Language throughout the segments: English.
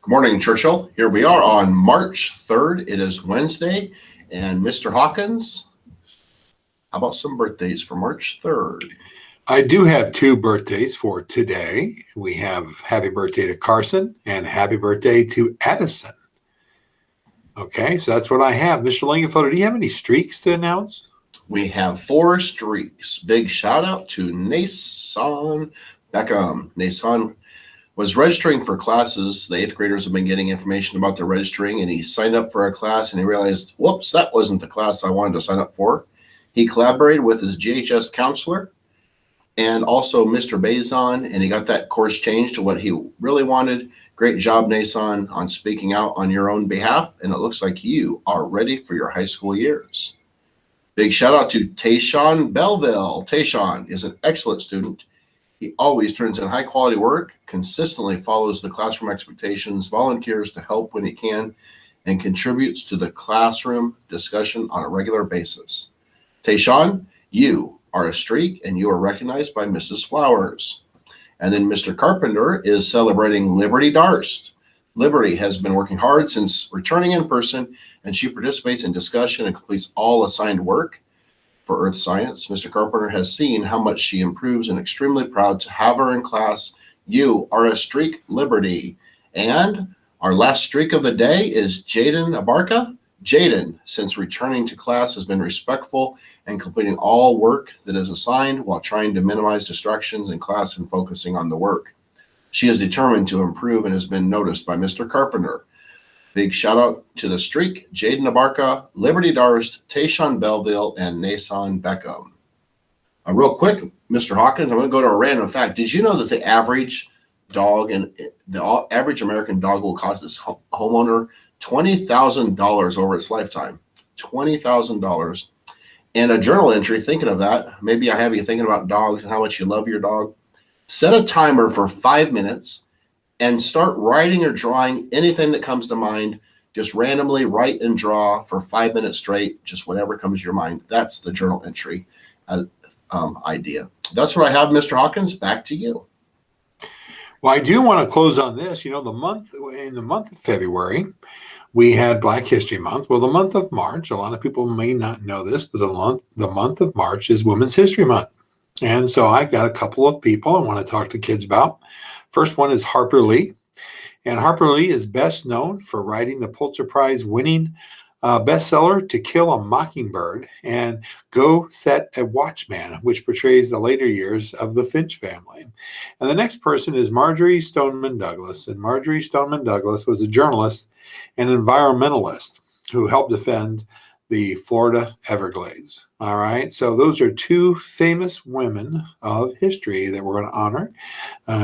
Good morning, Churchill. Here we are on March 3rd. It is Wednesday. And Mr. Hawkins, how about some birthdays for March 3rd? I do have two birthdays for today. We have happy birthday to Carson and happy birthday to Addison. Okay, so that's what I have. Mr. Lingenfelder, do you have any streaks to announce? We have 4 streaks. Big shout out to Nason Beckham. Nason was registering for classes. The 8th graders have been getting information about their registering, and he signed up for a class and he realized, whoops, that wasn't the class I wanted to sign up for. He collaborated with his GHS counselor and also Mr. Bazon, and he got that course changed to what he really wanted. Great job, Nason, on speaking out on your own behalf, and it looks like you are ready for your high school years. Big shout out to Tayshawn Belleville. Tayshawn is an excellent student. He always turns in high quality work, consistently follows the classroom expectations, volunteers to help when he can, and contributes to the classroom discussion on a regular basis. Tayshawn, you are a streak and you are recognized by Mrs. Flowers. And then Mr. Carpenter is celebrating Liberty Darst. Liberty has been working hard since returning in person, and she participates in discussion and completes all assigned work for Earth Science. Mr. Carpenter has seen how much she improves and extremely proud to have her in class. You are a streak, Liberty. And our last streak of the day is Jaden Abarca. Jaden, since returning to class, has been respectful and completing all work that is assigned while trying to minimize distractions in class and focusing on the work. She is determined to improve and has been noticed by Mr. Carpenter. Big shout out to the streak, Jaden Abarca, Liberty Darst, Tayshawn Belleville, and Nason Beckham. Real quick, Mr. Hawkins, I'm going to go to a random fact. Did you know that the average dog and the average American dog will cost this homeowner $20,000 over its lifetime? $20,000. And a journal entry, thinking of that, maybe I have you thinking about dogs and how much you love your dog. Set a timer for 5 minutes and start writing or drawing anything that comes to mind. Just randomly write and draw for 5 minutes straight, just whatever comes to your mind. That's the journal entry idea. That's what I have, Mr. Hawkins. Back to you. Well, I do want to close on this. In the month of February, we had Black History Month. Well, the month of March, a lot of people may not know this, but the month of March is Women's History Month. And so I got a couple of people I want to talk to kids about. First one is Harper Lee. And Harper Lee is best known for writing the Pulitzer Prize winning bestseller To Kill a Mockingbird and Go Set a Watchman, which portrays the later years of the Finch family. And the next person is Marjory Stoneman Douglas. And Marjory Stoneman Douglas was a journalist and environmentalist who helped defend the Florida Everglades. All right, so those are two famous women of history that we're going to honor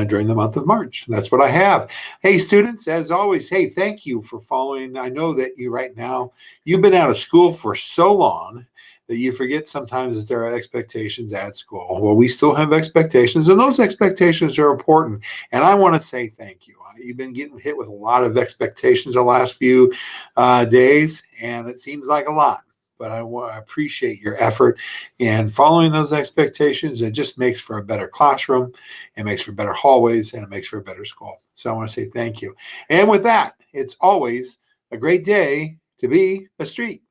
during the month of March. That's what I have. Hey, students, as always, hey, thank you for following. I know that you right now, you've been out of school for so long that you forget sometimes that there are expectations at school. Well, we still have expectations, and those expectations are important. And I want to say thank you. You've been getting hit with a lot of expectations the last few days, and it seems like a lot. But I appreciate your effort in following those expectations. It just makes for a better classroom, it makes for better hallways, and it makes for a better school. So I want to say thank you. And with that, it's always a great day to be a streak.